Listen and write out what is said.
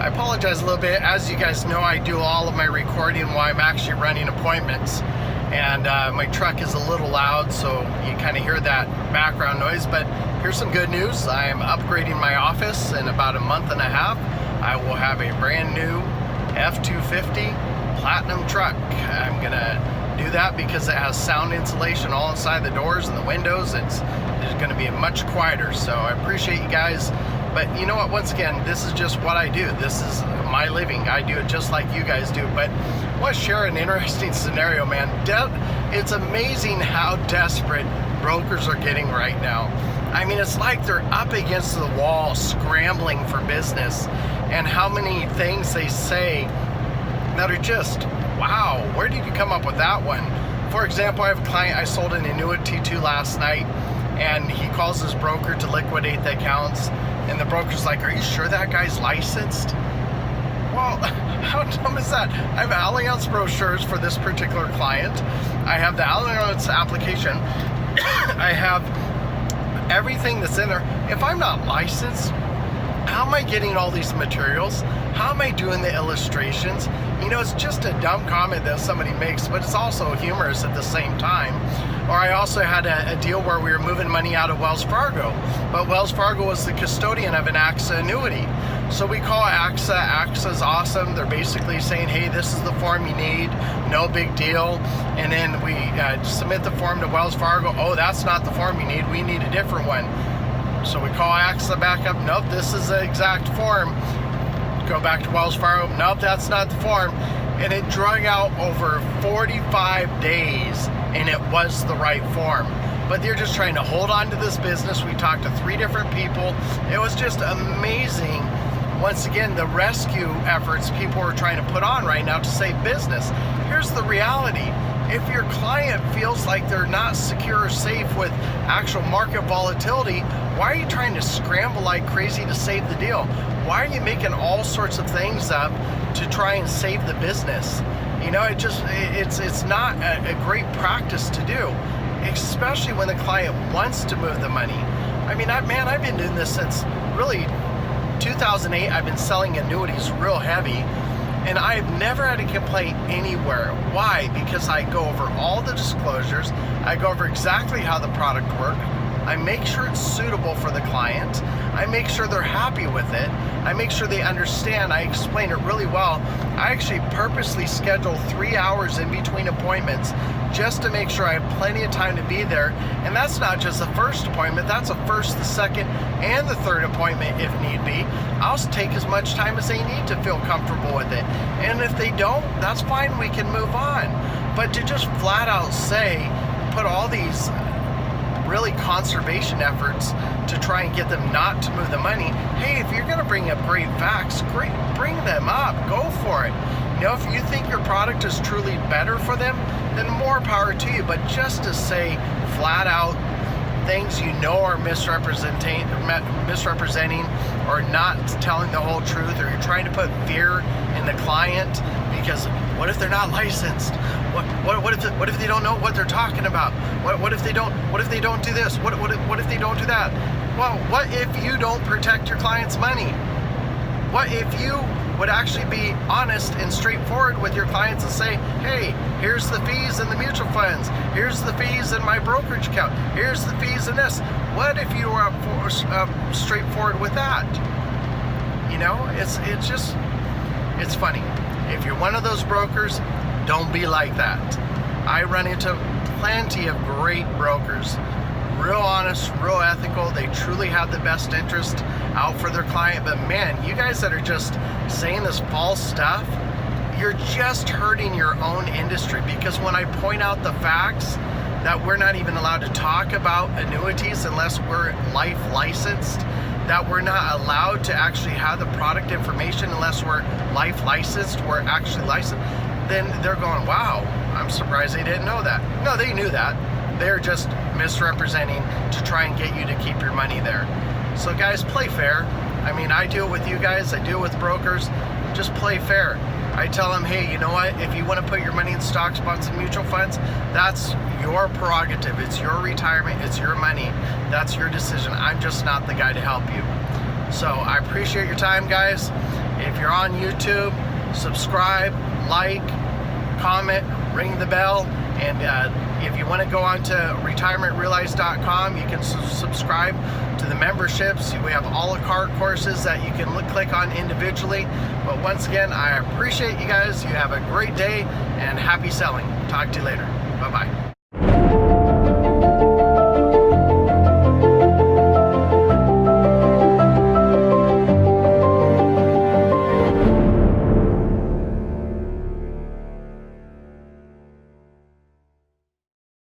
apologize a little bit. As you guys know, I do all of my recording while I'm actually running appointments, and my truck is a little loud, so you kind of hear that background noise. But here's some good news. I am upgrading my office. In about a month and a half, I will have a brand new F-250 Platinum truck. I'm gonna do that because it has sound insulation all inside the doors and the windows. It's going to be much quieter. So I appreciate you guys. But you know what? Once again, this is just what I do. This is my living. I do it just like you guys do. But I want to share an interesting scenario, man. It's amazing how desperate brokers are getting right now. I mean, it's like they're up against the wall, scrambling for business, and how many things they say that are just, wow, where did you come up with that one? For example, I have a client I sold an annuity to last night, and he calls his broker to liquidate the accounts, and the broker's like, are you sure that guy's licensed? Well, how dumb is that? I have Allianz brochures for this particular client. I have the Allianz application. I have everything that's in there. If I'm not licensed, how am I getting all these materials? How am I doing the illustrations? You know, it's just a dumb comment that somebody makes, but it's also humorous at the same time. Or I also had a deal where we were moving money out of Wells Fargo, but Wells Fargo was the custodian of an AXA annuity. So we call AXA. AXA's awesome. They're basically saying, hey, this is the form you need, no big deal. And then we submit the form to Wells Fargo. Oh, that's not the form you need. We need a different one. So we call AXA back up. Nope, this is the exact form. Go back to Wells Fargo. Nope, that's not the form. And it drug out over 45 days, and it was the right form. But they're just trying to hold on to this business. We talked to 3 different people. It was just amazing. Once again, the rescue efforts people are trying to put on right now to save business. Here's the reality. If your client feels like they're not secure or safe with actual market volatility, why are you trying to scramble like crazy to save the deal? Why are you making all sorts of things up to try and save the business? You know, it's not a great practice to do, especially when the client wants to move the money. I mean, I've been doing this since really 2008. I've been selling annuities real heavy, and I've never had a complaint anywhere. Why? Because I go over all the disclosures. I go over exactly how the product works. I make sure it's suitable for the client. I make sure they're happy with it. I make sure they understand. I explain it really well. I actually purposely schedule 3 hours in between appointments just to make sure I have plenty of time to be there. And that's not just the first appointment. That's the first, the second, and the third appointment if need be. I'll take as much time as they need to feel comfortable with it. And if they don't, that's fine. We can move on. But to just flat out say, put all these really conservation efforts to try and get them not to move the money. Hey, if you're going to bring up great facts, great, bring them up. Go for it. You know, if you think your product is truly better for them, then more power to you. But just to say flat out things you know are misrepresenting or not telling the whole truth, or you're trying to put fear in the client because what if they're not licensed? What if they don't know what they're talking about? What if they don't do this? What if they don't do that? Well, what if you don't protect your client's money? What if you would actually be honest and straightforward with your clients and say, hey, here's the fees in the mutual funds, here's the fees in my brokerage account, here's the fees in this. What if you were straightforward with that? You know, it's funny. If you're one of those brokers, don't be like that. I run into plenty of great brokers, real honest, real ethical. They truly have the best interest out for their client. But man, you guys that are just saying this false stuff, you're just hurting your own industry. Because when I point out the facts that we're not even allowed to talk about annuities unless we're life licensed, that we're not allowed to actually have the product information unless we're life licensed, we're actually licensed, then they're going, wow, I'm surprised they didn't know that. No, they knew that. They're just misrepresenting to try and get you to keep your money there. So guys, play fair. I mean, I do it with you guys, I do it with brokers. Just play fair. I tell them, hey, you know what? If you want to put your money in stocks, bonds, and mutual funds, that's your prerogative. It's your retirement. It's your money. That's your decision. I'm just not the guy to help you. So I appreciate your time, guys. If you're on YouTube, subscribe, like, comment, ring the bell, and if you want to go on to retirementrealized.com, you can subscribe to the memberships. We have a la carte courses that you can click on individually. But once again, I appreciate you guys. You have a great day and happy selling. Talk to you later.